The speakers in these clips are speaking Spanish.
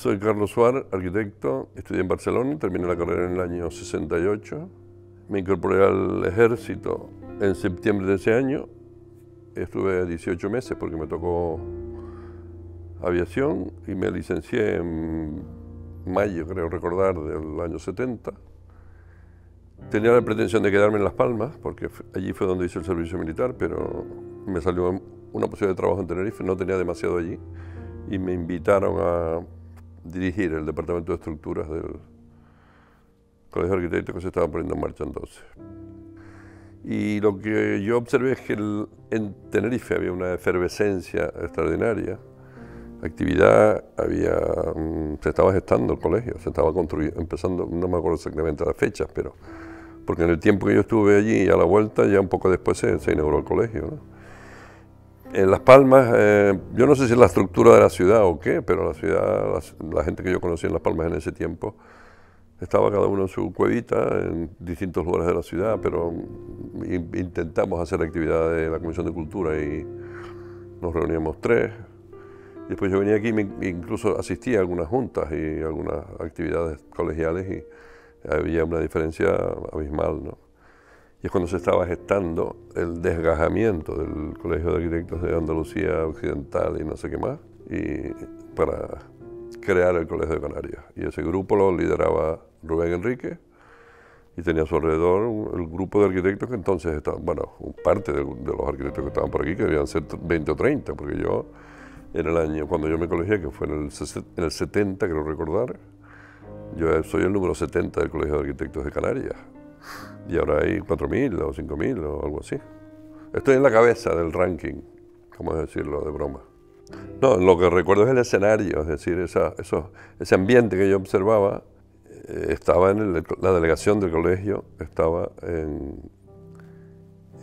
Soy Carlos Suárez, arquitecto, estudié en Barcelona, terminé la carrera en el año 68. Me incorporé al ejército en septiembre de ese año. Estuve 18 meses porque me tocó aviación y me licencié en mayo, creo recordar, del año 70. Tenía la pretensión de quedarme en Las Palmas, porque allí fue donde hice el servicio militar, pero me salió una posibilidad de trabajo en Tenerife, no tenía demasiado allí, y me invitaron a dirigir el departamento de estructuras del Colegio de Arquitectos que se estaba poniendo en marcha entonces. Y lo que yo observé es que en Tenerife había una efervescencia extraordinaria, actividad, se estaba gestando el colegio, se estaba empezando, no me acuerdo exactamente las fechas, pero porque en el tiempo que yo estuve allí y a la vuelta, ya un poco después se inauguró el colegio, ¿no? En Las Palmas, yo no sé si es la estructura de la ciudad o qué, pero la ciudad, la gente que yo conocí en Las Palmas en ese tiempo, estaba cada uno en su cuevita, en distintos lugares de la ciudad, pero intentamos hacer actividades de la Comisión de Cultura y nos reuníamos tres. Después yo venía aquí, incluso asistía a algunas juntas y algunas actividades colegiales y había una diferencia abismal, ¿no? Y es cuando se estaba gestando el desgajamiento del Colegio de Arquitectos de Andalucía Occidental y no sé qué más, y para crear el Colegio de Canarias. Y ese grupo lo lideraba Rubén Enrique y tenía a su alrededor el grupo de arquitectos que entonces estaban, bueno, parte de los arquitectos que estaban por aquí, que debían ser 20 o 30, porque yo, en el año, cuando yo me colegié, que fue en el 70, creo recordar, yo soy el número 70 del Colegio de Arquitectos de Canarias. Y ahora hay 4.000 o 5.000 o algo así. Estoy en la cabeza del ranking, como decirlo de broma. No, lo que recuerdo es el escenario, es decir, ese ambiente que yo observaba. Estaba en la delegación del colegio, estaba en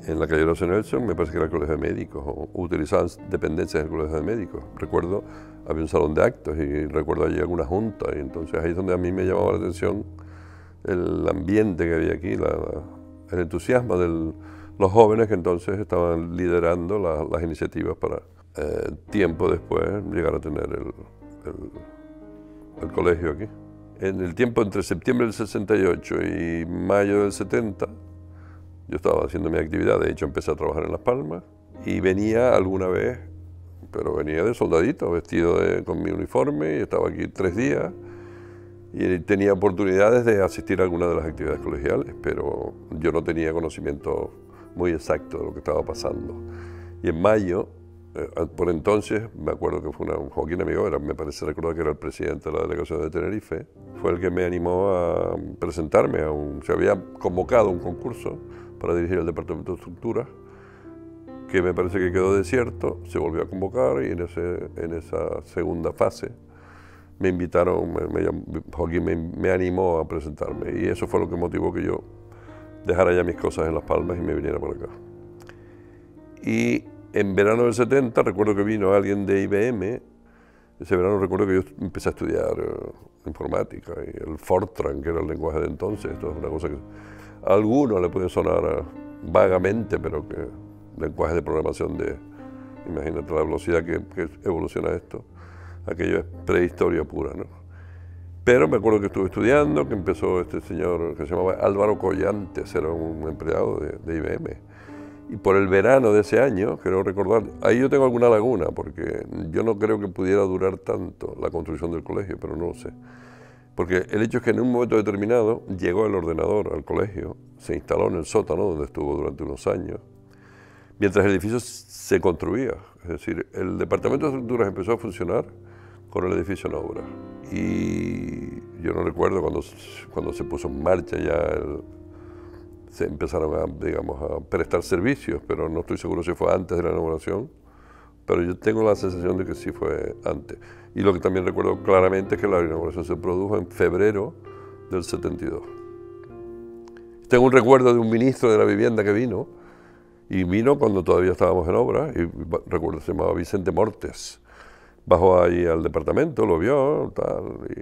la calle José Nelson, me parece que era el colegio de médicos, o utilizaban dependencias del colegio de médicos. Recuerdo, había un salón de actos y recuerdo allí alguna junta, y entonces ahí es donde a mí me llamaba la atención el ambiente que había aquí, el entusiasmo de los jóvenes que entonces estaban liderando las iniciativas para tiempo después llegar a tener el colegio aquí. En el tiempo entre septiembre del 68 y mayo del 70, yo estaba haciendo mi actividad, de hecho empecé a trabajar en Las Palmas y venía alguna vez, pero venía de soldadito, vestido con mi uniforme y estaba aquí 3 días. Y tenía oportunidades de asistir a algunas de las actividades colegiales, pero yo no tenía conocimiento muy exacto de lo que estaba pasando. Y en mayo, por entonces, me acuerdo que fue Joaquín Amigo, me parece recordar que era el presidente de la delegación de Tenerife, fue el que me animó a presentarme se había convocado un concurso para dirigir el departamento de estructuras, que me parece que quedó desierto, se volvió a convocar y en esa segunda fase me invitaron, Joaquín me animó a presentarme y eso fue lo que motivó que yo dejara ya mis cosas en Las Palmas y me viniera por acá. Y en verano del 70 recuerdo que vino alguien de IBM, ese verano recuerdo que yo empecé a estudiar informática y el Fortran, que era el lenguaje de entonces, esto es una cosa que a alguno le puede sonar vagamente, pero que lenguaje de programación imagínate la velocidad que evoluciona esto. Aquello es prehistoria pura, ¿no? Pero me acuerdo que estuve estudiando, que empezó este señor que se llamaba Álvaro Collantes, era un empleado de IBM. Y por el verano de ese año, creo recordar, ahí yo tengo alguna laguna, porque yo no creo que pudiera durar tanto la construcción del colegio, pero no lo sé. Porque el hecho es que en un momento determinado llegó el ordenador al colegio, se instaló en el sótano, donde estuvo durante unos años, mientras el edificio se construía. Es decir, el departamento de estructuras empezó a funcionar con el edificio en obra. Y yo no recuerdo cuando se puso en marcha ya, se empezaron a prestar servicios, pero no estoy seguro si fue antes de la inauguración, pero yo tengo la sensación de que sí fue antes. Y lo que también recuerdo claramente es que la inauguración se produjo en febrero del 72. Tengo un recuerdo de un ministro de la vivienda que vino, y vino cuando todavía estábamos en obra, y recuerdo se llamaba Vicente Mortes. Bajó ahí al departamento, lo vio, tal, y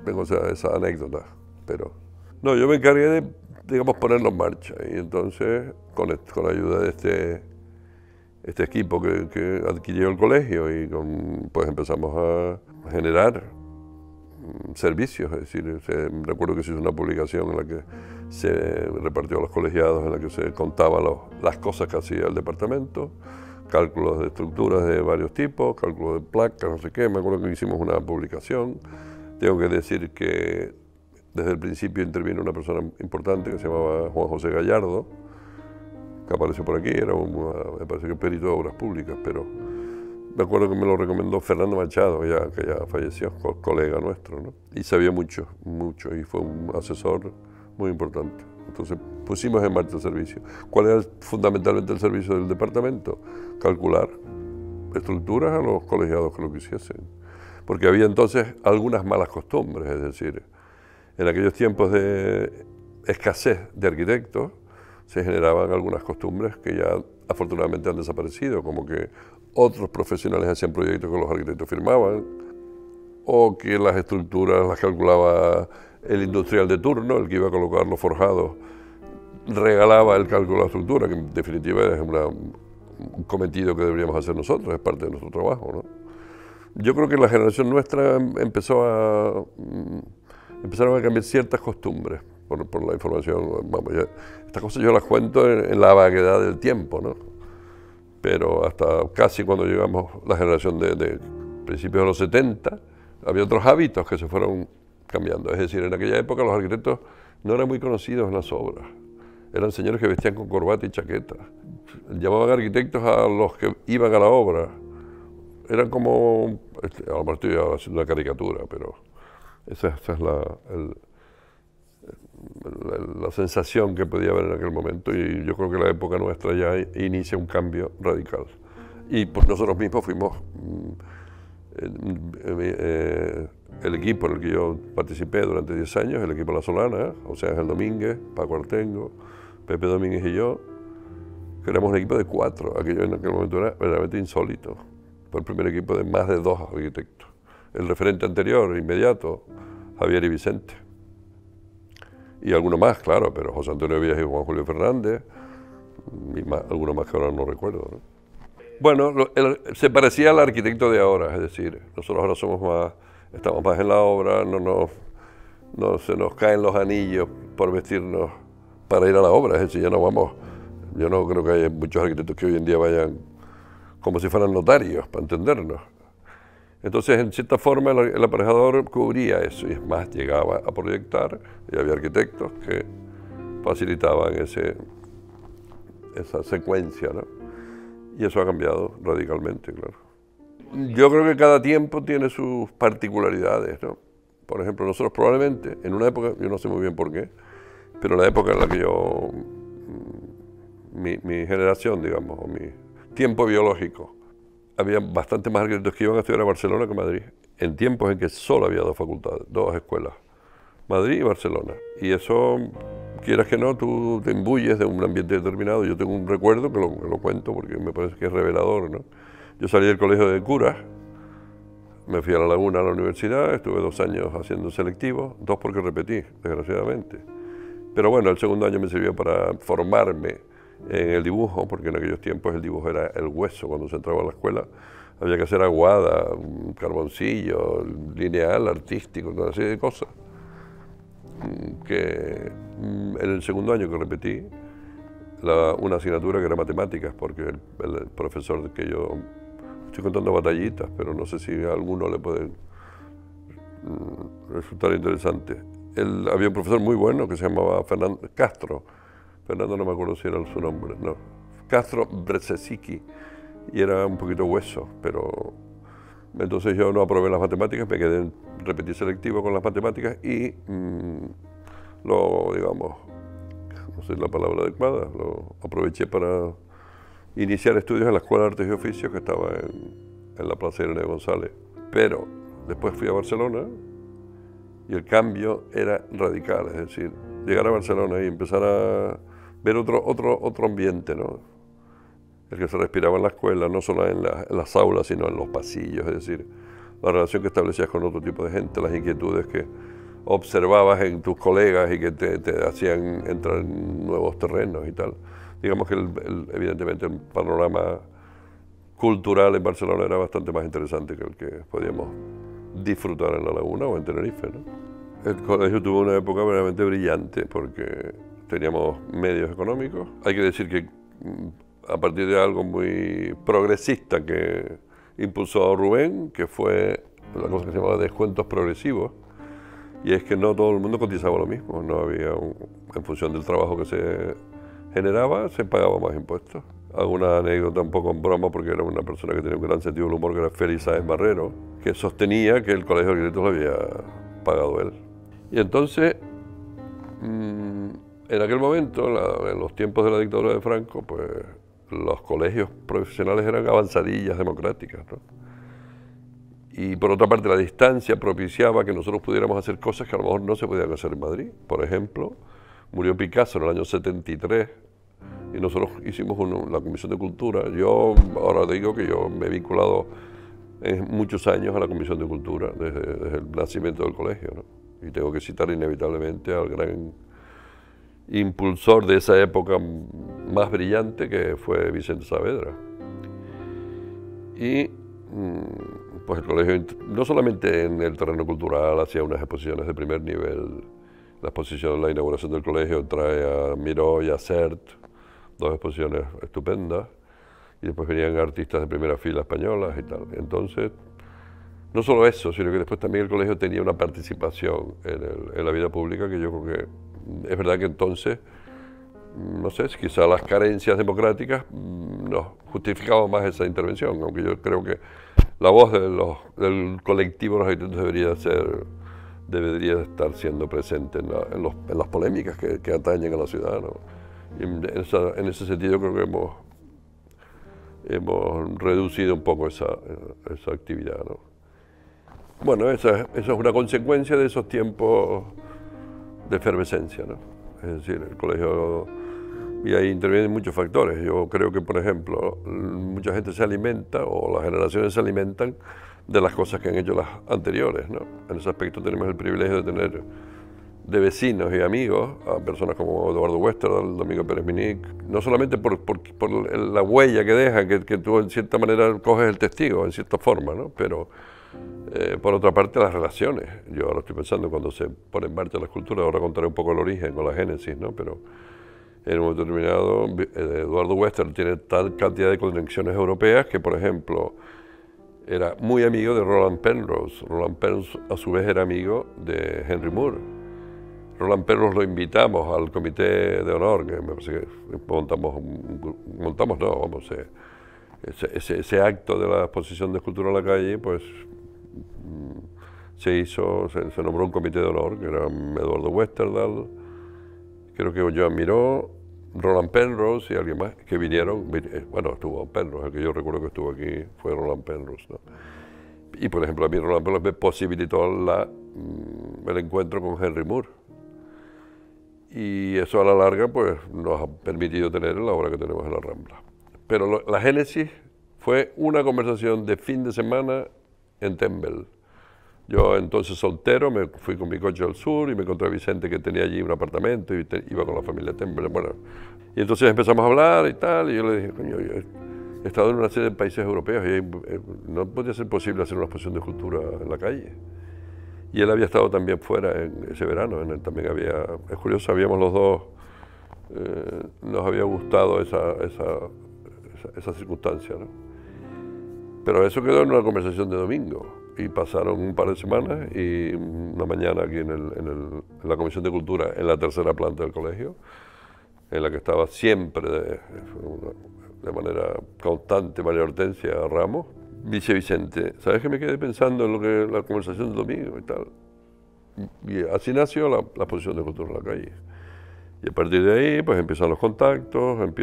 tengo esa anécdota. Pero no, yo me encargué de, digamos, ponerlo en marcha. Y entonces, con la ayuda de este equipo que adquirió el colegio, y pues empezamos a generar servicios, es decir, recuerdo que se hizo una publicación en la que se repartió a los colegiados, en la que se contaban las cosas que hacía el departamento, cálculos de estructuras de varios tipos, cálculos de placas, no sé qué. Me acuerdo que hicimos una publicación. Tengo que decir que desde el principio intervino una persona importante que se llamaba Juan José Gallardo, que apareció por aquí, era me parece que perito de obras públicas, pero me acuerdo que me lo recomendó Fernando Machado, que ya falleció, colega nuestro, ¿no? Y sabía mucho, y fue un asesor muy importante. Entonces pusimos en marcha el servicio. ¿Cuál era fundamentalmente el servicio del departamento? Calcular estructuras a los colegiados que lo quisiesen. Porque había entonces algunas malas costumbres, es decir, en aquellos tiempos de escasez de arquitectos se generaban algunas costumbres que ya afortunadamente han desaparecido, como que otros profesionales hacían proyectos que los arquitectos firmaban, o que las estructuras las calculaba el industrial de turno, el que iba a colocar los forjados, regalaba el cálculo de la estructura, que en definitiva es un cometido que deberíamos hacer nosotros, es parte de nuestro trabajo, ¿no? Yo creo que la generación nuestra empezaron a cambiar ciertas costumbres por la información. Vamos, estas cosas yo las cuento en la vaguedad del tiempo, ¿no? Pero hasta casi cuando llegamos la generación de principios de los 70, había otros hábitos que se fueron cambiando. Es decir, en aquella época los arquitectos no eran muy conocidos en las obras. Eran señores que vestían con corbata y chaqueta. Llamaban arquitectos a los que iban a la obra. Eran como, a lo mejor estoy haciendo una caricatura, pero esa es la sensación que podía haber en aquel momento, y yo creo que la época nuestra ya inicia un cambio radical. Y pues nosotros mismos fuimos, el equipo en el que yo participé durante 10 años, el equipo La Solana, José Ángel Domínguez, Paco Artengo, Pepe Domínguez y yo, que éramos un equipo de 4, aquello en aquel momento era verdaderamente insólito. Fue el primer equipo de más de 2 arquitectos. El referente anterior, inmediato, Javier y Vicente. Y alguno más, claro, pero José Antonio Vías y Juan Julio Fernández, y alguno más que ahora no recuerdo, ¿no? Bueno, se parecía al arquitecto de ahora, es decir, nosotros ahora estamos más en la obra, no se nos caen los anillos por vestirnos para ir a la obra, es decir, ya no vamos, yo no creo que haya muchos arquitectos que hoy en día vayan como si fueran notarios, para entendernos. Entonces, en cierta forma, el aparejador cubría eso, y es más, llegaba a proyectar, y había arquitectos que facilitaban esa secuencia, ¿no? Y eso ha cambiado radicalmente, claro. Yo creo que cada tiempo tiene sus particularidades, ¿no? Por ejemplo, nosotros probablemente, en una época, yo no sé muy bien por qué, pero en la época en la que mi generación, digamos, o mi tiempo biológico, había bastante más arquitectos que iban a estudiar a Barcelona que a Madrid, en tiempos en que solo había 2 facultades, 2 escuelas, Madrid y Barcelona. Y eso, quieras que no, tú te imbuyes de un ambiente determinado. Yo tengo un recuerdo que lo cuento porque me parece que es revelador, ¿no? Yo salí del colegio de curas, me fui a La Laguna a la universidad, estuve 2 años haciendo selectivos, 2 porque repetí, desgraciadamente. Pero bueno, el segundo año me sirvió para formarme en el dibujo, porque en aquellos tiempos el dibujo era el hueso. Cuando se entraba a la escuela había que hacer aguada, un carboncillo, lineal, artístico, toda una serie de cosas. Que en el segundo año que repetí una asignatura que era matemáticas, porque el profesor que yo estoy contando batallitas, pero no sé si a alguno le puede resultar interesante. Había un profesor muy bueno que se llamaba Fernando Castro, no me acuerdo si era su nombre, no, Castro Brzezinski, y era un poquito hueso, pero entonces yo no aprobé las matemáticas, me quedé en repetir selectivo con las matemáticas y digamos, no sé la palabra adecuada, lo aproveché para iniciar estudios en la Escuela de Artes y Oficios que estaba en la Plaza Irene González. Pero después fui a Barcelona y el cambio era radical, es decir, llegar a Barcelona y empezar a ver otro ambiente, ¿no? El que se respiraba en la escuela, no solo en las aulas, sino en los pasillos, es decir, la relación que establecías con otro tipo de gente, las inquietudes que observabas en tus colegas y que te hacían entrar en nuevos terrenos y tal. Digamos que evidentemente el panorama cultural en Barcelona era bastante más interesante que el que podíamos disfrutar en La Laguna o en Tenerife, ¿no? El colegio tuvo una época verdaderamente brillante porque teníamos medios económicos. Hay que decir que a partir de algo muy progresista que impulsó Rubén, que fue la cosa que se llamaba descuentos progresivos, y es que no todo el mundo cotizaba lo mismo, no había en función del trabajo que se generaba, se pagaba más impuestos. Hago una anécdota un poco en broma porque era una persona que tenía un gran sentido del humor, que era Félix Sáenz Barrero, que sostenía que el Colegio de Arquitectos lo había pagado él. Y entonces, en aquel momento, en los tiempos de la dictadura de Franco, pues los colegios profesionales eran avanzadillas democráticas, ¿no? Y por otra parte, la distancia propiciaba que nosotros pudiéramos hacer cosas que a lo mejor no se podían hacer en Madrid. Por ejemplo, murió Picasso en el año 73 y nosotros hicimos la Comisión de Cultura. Yo ahora digo que yo me he vinculado muchos años a la Comisión de Cultura desde el nacimiento del colegio, ¿no? Y tengo que citar inevitablemente al gran impulsor de esa época más brillante, que fue Vicente Saavedra. Y pues el colegio, no solamente en el terreno cultural, hacía unas exposiciones de primer nivel. La exposición, la inauguración del colegio trae a Miró y a Sert, dos exposiciones estupendas, y después venían artistas de primera fila españolas y tal. Entonces, no solo eso, sino que después también el colegio tenía una participación en la vida pública que yo creo que es verdad que entonces, no sé, quizá las carencias democráticas nos justificaban más esa intervención, aunque yo creo que la voz del colectivo de los arquitectos debería estar siendo presente en las polémicas que atañen a la ciudad, ¿no? Y en ese sentido creo que hemos reducido un poco esa actividad, ¿no? Bueno, esa es una consecuencia de esos tiempos de efervescencia, ¿no? Es decir, el colegio, y ahí intervienen muchos factores. Yo creo que, por ejemplo, mucha gente se alimenta, o las generaciones se alimentan de las cosas que han hecho las anteriores, ¿no? En ese aspecto tenemos el privilegio de tener de vecinos y amigos a personas como Eduardo Westerdahl, Domingo Pérez Minic, no solamente por la huella que dejan, que tú en cierta manera coges el testigo, en cierta forma, ¿no? Pero por otra parte, las relaciones. Yo ahora estoy pensando cuando se pone en marcha la escultura, ahora contaré un poco el origen o la génesis, ¿no? Pero en un momento determinado, Eduardo Westerdahl tiene tal cantidad de conexiones europeas que, por ejemplo, era muy amigo de Roland Penrose. Roland Penrose, a su vez, era amigo de Henry Moore. Roland Penrose lo invitamos al comité de honor, que me parece que ese acto de la exposición de escultura en la calle, pues se nombró un comité de honor, que era Eduardo Westerdahl, creo que Joan Miró, Roland Penrose y alguien más que vinieron. Bueno, estuvo Penrose, el que yo recuerdo que estuvo aquí fue Roland Penrose, ¿no? Y por ejemplo, a mí Roland Penrose me posibilitó el encuentro con Henry Moore. Y eso a la larga pues nos ha permitido tener la obra que tenemos en la Rambla. Pero la génesis fue una conversación de fin de semana en Tembel. Yo entonces soltero, me fui con mi coche al sur y me encontré a Vicente, que tenía allí un apartamento y iba con la familia Tembel. Bueno, y entonces empezamos a hablar y tal, y yo le dije, coño, yo he estado en una serie de países europeos y no podía ser posible hacer una exposición de escultura en la calle. Y él había estado también fuera en ese verano, también había, es curioso, sabíamos los dos, nos había gustado esa circunstancia, ¿no? Pero eso quedó en una conversación de domingo, y pasaron un par de semanas y una mañana aquí en la Comisión de Cultura, en la tercera planta del colegio, en la que estaba siempre de manera constante María Hortensia Ramos, dice Vicente, ¿sabes que me quedé pensando en la conversación del domingo y tal? Y así nació la exposición de cultura en la calle. Y a partir de ahí, pues empiezan los contactos, hay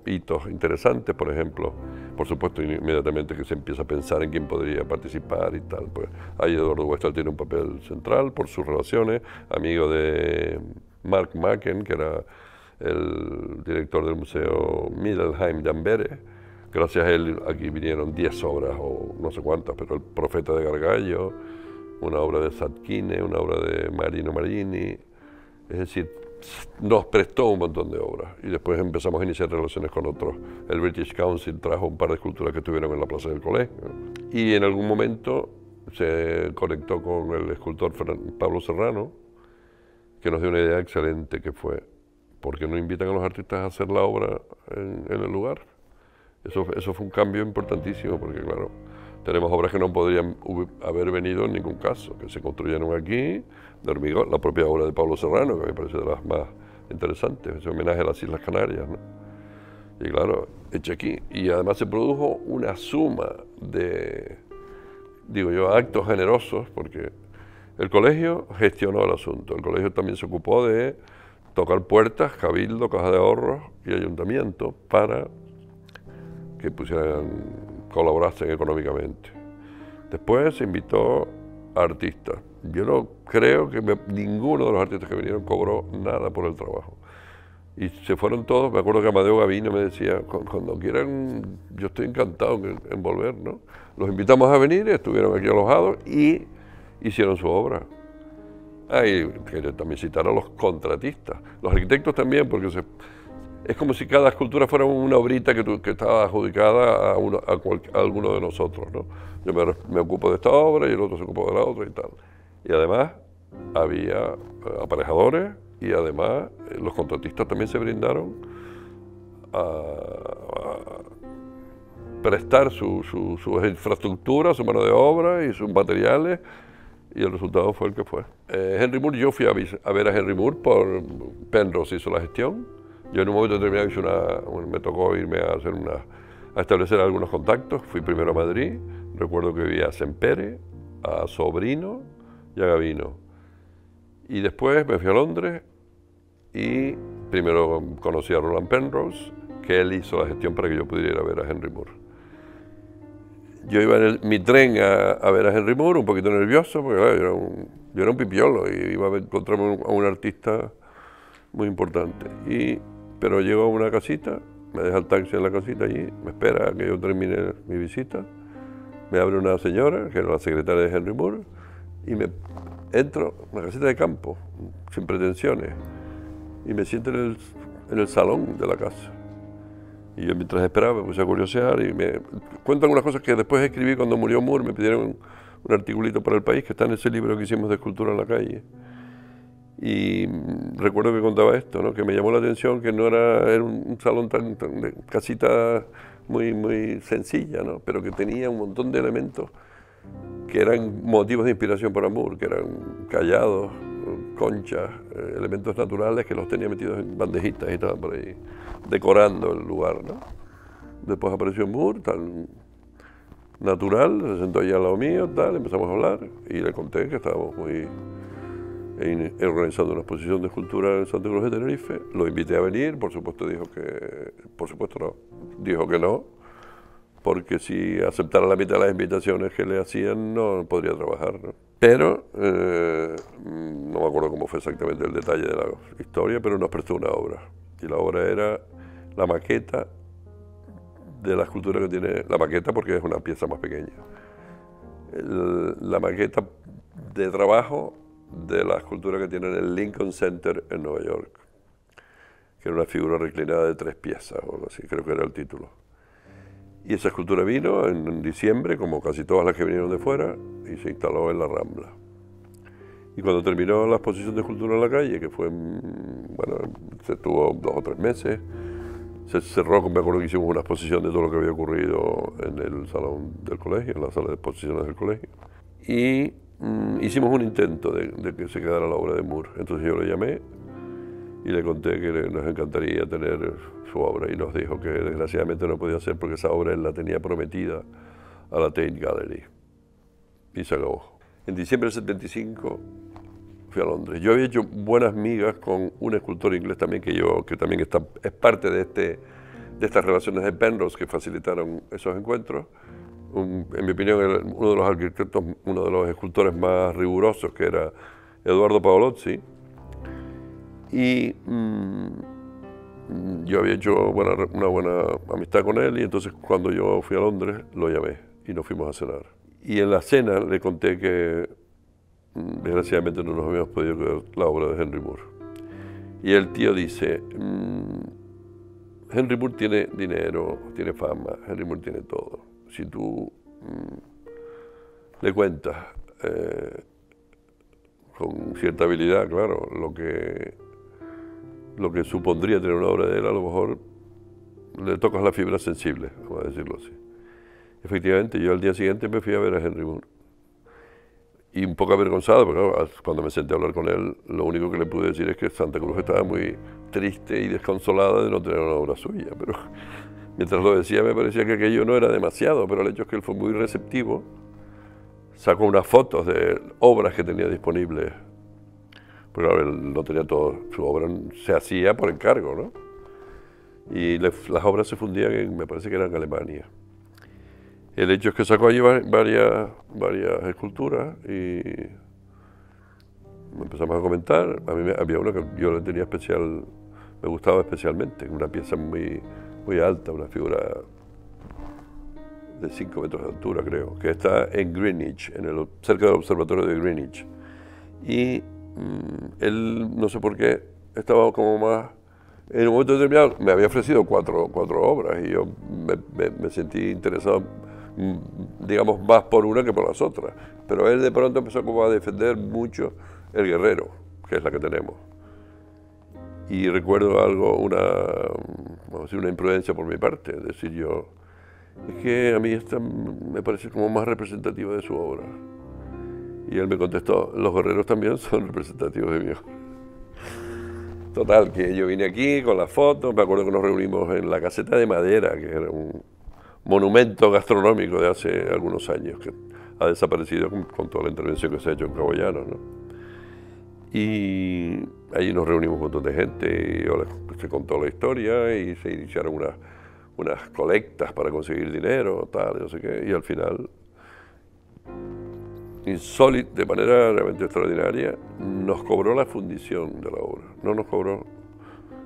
hitos interesantes, por ejemplo, por supuesto, inmediatamente que se empieza a pensar en quién podría participar y tal. Pues ahí Eduardo Westerdahl tiene un papel central por sus relaciones, amigo de Mark Macken, que era el director del Museo Middelheim de Amberes. Gracias a él aquí vinieron 10 obras, o no sé cuántas, pero El Profeta de Gargallo, una obra de Zadkine, una obra de Marino Marini, es decir, nos prestó un montón de obras. Y después empezamos a iniciar relaciones con otros. El British Council trajo un par de esculturas que estuvieron en la plaza del colegio. Y en algún momento se conectó con el escultor Pablo Serrano, que nos dio una idea excelente, que fue, ¿por qué no invitan a los artistas a hacer la obra en el lugar? Eso fue un cambio importantísimo, porque claro, tenemos obras que no podrían haber venido en ningún caso, que se construyeron aquí, de hormigón, la propia obra de Pablo Serrano, que me parece de las más interesantes, ese homenaje a las Islas Canarias, ¿no? Y claro, hecho aquí. Y además se produjo una suma de, digo yo, actos generosos, porque el colegio gestionó el asunto. El colegio también se ocupó de tocar puertas, cabildo, caja de ahorros y ayuntamiento para que colaborasen económicamente. Después se invitó a artistas. Yo no creo que ninguno de los artistas que vinieron cobró nada por el trabajo. Y se fueron todos. Me acuerdo que Amadeo Gavino me decía, cuando quieran, yo estoy encantado en volver, ¿no? Los invitamos a venir, estuvieron aquí alojados y hicieron su obra. Y quería también citar a los contratistas, los arquitectos también, porque es como si cada escultura fuera una obrita que estaba adjudicada a alguno de nosotros, ¿no? Yo me ocupo de esta obra y el otro se ocupó de la otra y tal. Y además había aparejadores y además los contratistas también se brindaron a prestar su infraestructura, su mano de obra y sus materiales, y el resultado fue el que fue. Henry Moore, yo fui a ver a Henry Moore por Penrose, hizo la gestión. Yo en un momento determinado me tocó irme a establecer algunos contactos. Fui primero a Madrid, recuerdo que vi a Sempere, a Sobrino y a Gavino. Y después me fui a Londres y primero conocí a Roland Penrose, que él hizo la gestión para que yo pudiera ir a ver a Henry Moore. Yo iba en mi tren a ver a Henry Moore, un poquito nervioso, porque claro, yo era un pipiolo y iba a encontrarme a un artista muy importante. Pero llego a una casita, me deja el taxi en la casita allí, me espera a que yo termine mi visita, me abre una señora, que era la secretaria de Henry Moore, y entro, una casita de campo, sin pretensiones, y me siento en el salón de la casa. Y yo mientras esperaba me puse a curiosear y me cuentan unas cosas que después escribí cuando murió Moore, me pidieron un articulito para El País que está en ese libro que hicimos de escultura en la calle. Y recuerdo que contaba esto, ¿no? Que me llamó la atención que no era un salón de casita muy sencilla, ¿no? Pero que tenía un montón de elementos que eran motivos de inspiración para Moore, que eran callados, conchas, elementos naturales que los tenía metidos en bandejitas y estaban por ahí decorando el lugar, ¿no? Después apareció Moore, tan natural, se sentó allí al lado mío, tal, empezamos a hablar y le conté que estábamos organizando una exposición de escultura en Santa Cruz de Tenerife. Lo invité a venir, por supuesto dijo que no, porque si aceptara la mitad de las invitaciones que le hacían no podría trabajar, ¿no? Pero, no me acuerdo cómo fue exactamente el detalle de la historia, pero nos prestó una obra. Y la obra era la maqueta de la escultura que tiene, la maqueta porque es una pieza más pequeña, la maqueta de trabajo de la escultura que tiene en el Lincoln Center en Nueva York, que era una figura reclinada de 3 piezas o algo así, creo que era el título. Y esa escultura vino en diciembre, como casi todas las que vinieron de fuera, y se instaló en la Rambla. Y cuando terminó la exposición de escultura en la calle, que fue, bueno, se tuvo 2 o 3 meses, se cerró, me acuerdo que hicimos una exposición de todo lo que había ocurrido en el salón del colegio, en la sala de exposiciones del colegio. Y hicimos un intento de que se quedara la obra de Moore. Entonces yo le llamé y le conté que nos encantaría tener su obra y nos dijo que desgraciadamente no podía hacer porque esa obra él la tenía prometida a la Tate Gallery. Y se acabó. En diciembre del 75 fui a Londres. Yo había hecho buenas migas con un escultor inglés también que también es parte de estas relaciones de Penrose que facilitaron esos encuentros. En mi opinión, uno de los arquitectos, uno de los escultores más rigurosos, que era Eduardo Paolozzi. Y yo había hecho una buena amistad con él y entonces cuando yo fui a Londres lo llamé y nos fuimos a cenar. Y en la cena le conté que desgraciadamente no nos habíamos podido ver la obra de Henry Moore. Y el tío dice, Henry Moore tiene dinero, tiene fama, Henry Moore tiene todo. Si tú le cuentas con cierta habilidad, claro, lo que supondría tener una obra de él, a lo mejor le tocas la fibra sensible, vamos a decirlo así. Efectivamente, yo al día siguiente me fui a ver a Henry Moore. Y un poco avergonzado, porque claro, cuando me senté a hablar con él, lo único que le pude decir es que Santa Cruz estaba muy triste y desconsolada de no tener una obra suya. Pero mientras lo decía me parecía que aquello no era demasiado, pero el hecho es que él fue muy receptivo. Sacó unas fotos de obras que tenía disponibles. Porque claro, él no tenía todo, su obra se hacía por encargo, ¿no? Y las obras se fundían, me parece que eran en Alemania. El hecho es que sacó allí varias esculturas y empezamos a comentar. A mí había una que yo le tenía especial, me gustaba especialmente, una pieza muy alta, una figura de 5 metros de altura, creo, que está en Greenwich, cerca del observatorio de Greenwich. Y él, no sé por qué, estaba como más... En un momento determinado me había ofrecido cuatro obras y yo me sentí interesado, digamos, más por una que por las otras. Pero él de pronto empezó como a defender mucho El Guerrero, que es la que tenemos. Y recuerdo algo, vamos a decir, una imprudencia por mi parte, decir yo, es que a mí esta me parece como más representativa de su obra. Y él me contestó, los guerreros también son representativos de mi obra. Total, que yo vine aquí con las fotos, me acuerdo que nos reunimos en la Caseta de Madera, que era un monumento gastronómico de hace algunos años, que ha desaparecido con toda la intervención que se ha hecho en Cabo Llano, ¿no? Y allí nos reunimos un montón de gente, y yo se contó la historia y se iniciaron unas colectas para conseguir dinero, tal, no sé qué, y al final, insólito, de manera realmente extraordinaria, nos cobró la fundición de la obra, no nos cobró.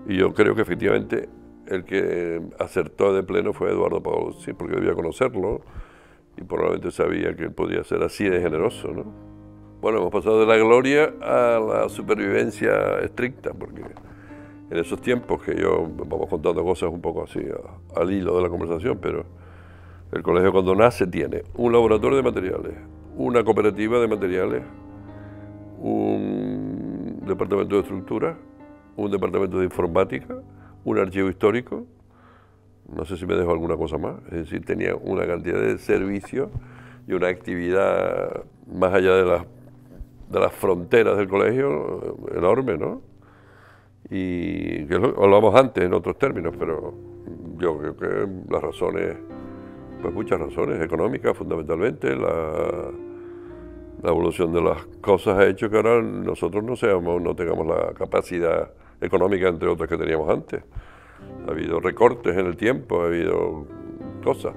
Y yo creo que efectivamente el que acertó de pleno fue Eduardo Paolozzi, porque debía conocerlo y probablemente sabía que él podía ser así de generoso, ¿no? Bueno, hemos pasado de la gloria a la supervivencia estricta, porque en esos tiempos que vamos contando cosas un poco así al hilo de la conversación, pero el colegio cuando nace tiene un laboratorio de materiales, una cooperativa de materiales, un departamento de estructura, un departamento de informática, un archivo histórico, no sé si me dejo alguna cosa más, es decir, tenía una cantidad de servicios y una actividad más allá de las fronteras del colegio enorme, ¿no? Y que lo hablamos antes en otros términos, pero yo creo que las razones, pues muchas razones, económicas fundamentalmente, la evolución de las cosas ha hecho que ahora nosotros no tengamos la capacidad económica, entre otras, que teníamos antes. Ha habido recortes en el tiempo, ha habido cosas.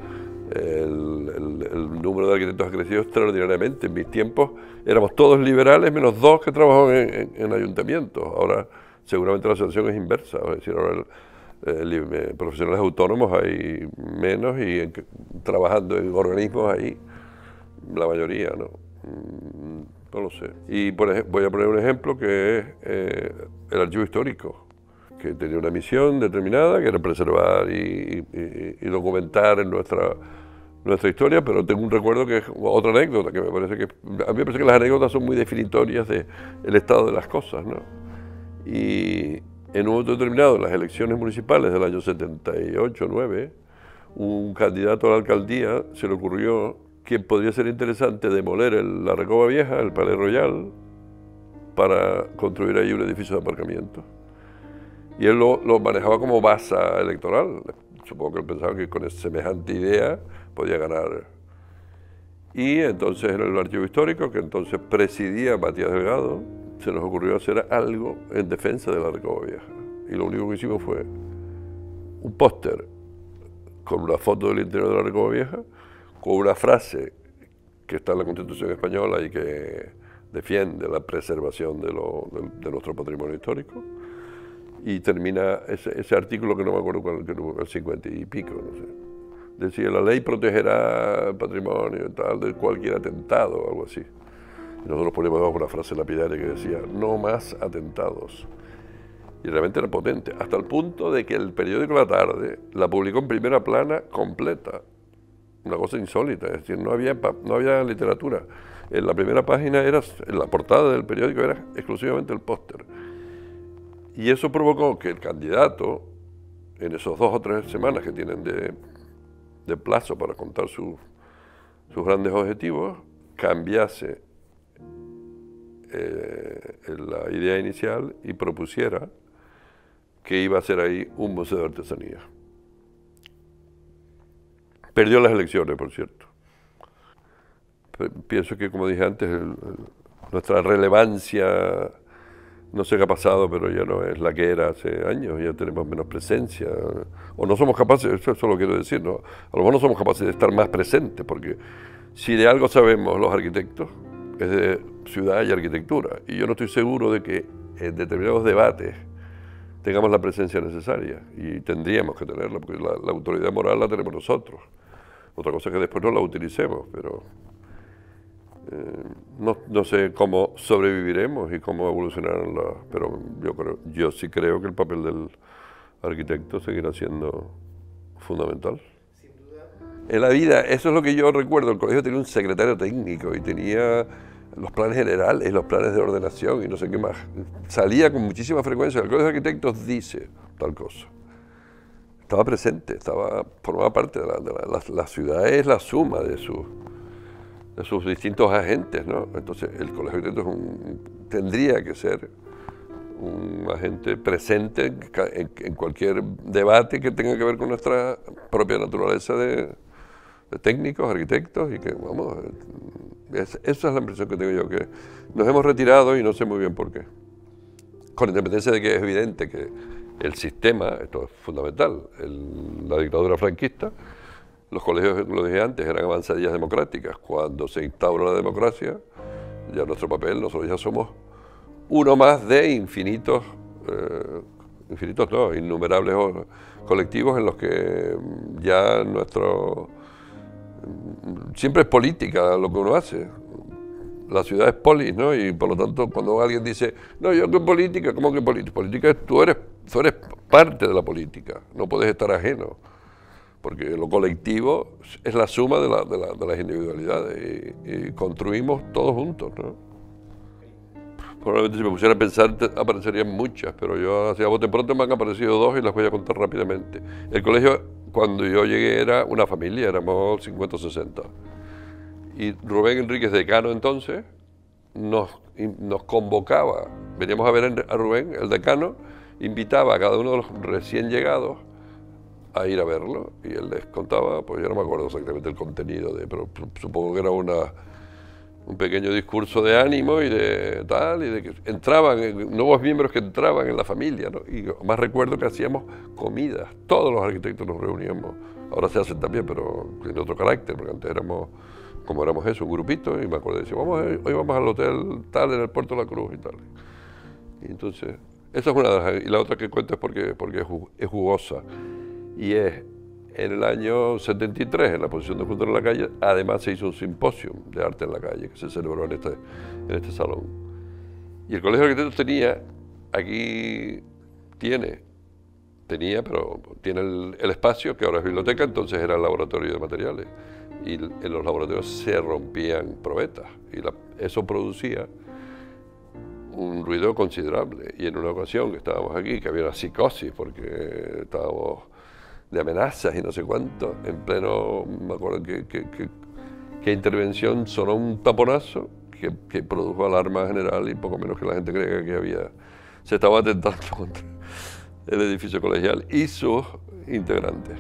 El número de arquitectos ha crecido extraordinariamente. En mis tiempos éramos todos liberales, menos 2 que trabajaban en ayuntamientos. Ahora seguramente la situación es inversa. Es decir, ahora profesionales autónomos hay menos y trabajando en organismos hay la mayoría, ¿no? No lo sé. Y voy a poner un ejemplo que es el archivo histórico, que tenía una misión determinada, que era preservar y documentar en nuestra historia, pero tengo un recuerdo que es otra anécdota, que a mí me parece que las anécdotas son muy definitorias del estado de las cosas, ¿no? Y en un momento determinado, en las elecciones municipales del año 78-9, un candidato a la alcaldía se le ocurrió que podría ser interesante demoler la Recoba Vieja, el Palais Royal, para construir ahí un edificio de aparcamiento. Y él lo manejaba como base electoral. Supongo que él pensaba que con semejante idea podía ganar. Y entonces en el archivo histórico, que entonces presidía Matías Delgado, se nos ocurrió hacer algo en defensa de la Recoba Vieja. Y lo único que hicimos fue un póster con una foto del interior de la Recoba Vieja, con una frase que está en la Constitución española y que defiende la preservación de nuestro patrimonio histórico. Y termina ese artículo, que no me acuerdo cuál, el 50 y pico, no sé. Decía, la ley protegerá el patrimonio y tal, de cualquier atentado o algo así. Y nosotros poníamos debajo una frase lapidaria que decía, no más atentados. Y realmente era potente, hasta el punto de que el periódico La Tarde la publicó en primera plana completa. una cosa insólita, es decir, no había literatura. En la primera página, en la portada del periódico era exclusivamente el póster. Y eso provocó que el candidato, en esos 2 o 3 semanas que tienen de plazo para contar sus grandes objetivos, cambiase la idea inicial y propusiera que iba a ser ahí un museo de artesanía. Perdió las elecciones, por cierto. Pienso que, como dije antes, nuestra relevancia, no sé qué ha pasado, pero ya no es la que era hace años, ya tenemos menos presencia, o no somos capaces, eso lo quiero decir, ¿no? A lo mejor no somos capaces de estar más presentes, porque si de algo sabemos los arquitectos, es de ciudad y arquitectura, y yo no estoy seguro de que en determinados debates tengamos la presencia necesaria, y tendríamos que tenerla, porque la autoridad moral la tenemos nosotros. Otra cosa es que después no la utilicemos, pero no sé cómo sobreviviremos y cómo evolucionarán pero yo sí creo que el papel del arquitecto seguirá siendo fundamental. Sin duda. En la vida, eso es lo que yo recuerdo, el colegio tenía un secretario técnico y tenía los planes generales, los planes de ordenación y no sé qué más. Salía con muchísima frecuencia, el colegio de arquitectos dice tal cosa. Estaba presente, formaba parte de la ciudad, es la suma de sus distintos agentes, ¿no? Entonces el colegio de arquitectos tendría que ser un agente presente en cualquier debate que tenga que ver con nuestra propia naturaleza de técnicos, arquitectos, y que, vamos, esa es la impresión que tengo yo, que nos hemos retirado y no sé muy bien por qué. Con independencia de que es evidente que el sistema, esto es fundamental, la dictadura franquista, los colegios, como lo dije antes, eran avanzadillas democráticas. Cuando se instaura la democracia, ya nuestro papel, nosotros ya somos uno más de innumerables colectivos en los que ya siempre es política lo que uno hace. La ciudad es polis, ¿no? Y por lo tanto, cuando alguien dice, no, yo hago política, ¿cómo que política? Política es tú eres parte de la política, no puedes estar ajeno. Porque lo colectivo es la suma de las individualidades y construimos todos juntos, ¿no? Probablemente si me pusiera a pensar aparecerían muchas, pero yo hacia bote pronto me han aparecido 2 y las voy a contar rápidamente. El colegio, cuando yo llegué, era una familia, éramos 50 o 60. Y Rubén Enríquez, decano entonces, nos convocaba, veníamos a ver a Rubén, el decano, invitaba a cada uno de los recién llegados a ir a verlo, y él les contaba, pues yo no me acuerdo exactamente el contenido, pero supongo que era un pequeño discurso de ánimo y de tal, y de que entraban nuevos miembros que entraban en la familia, ¿no? Y más recuerdo que hacíamos comidas, todos los arquitectos nos reuníamos, ahora se hacen también, pero tiene otro carácter, porque antes éramos eso, un grupito, y me acuerdo de decir, hoy vamos al hotel tal en el Puerto de la Cruz y tal. Y entonces, esa es una de las, y la otra que cuento es porque es jugosa. Y en el año 73, en la Exposición de Juntos en la Calle, además se hizo un simposio de arte en la calle que se celebró en este salón. Y el Colegio de Arquitectos tiene el espacio, que ahora es biblioteca, entonces era el laboratorio de materiales. Y en los laboratorios se rompían probetas, y eso producía un ruido considerable. Y en una ocasión que estábamos aquí, que había una psicosis, porque estábamos de amenazas y no sé cuánto, en pleno, me acuerdo que intervención sonó un taponazo que produjo alarma general y poco menos que la gente creyera que se estaba atentando contra el edificio colegial y sus integrantes.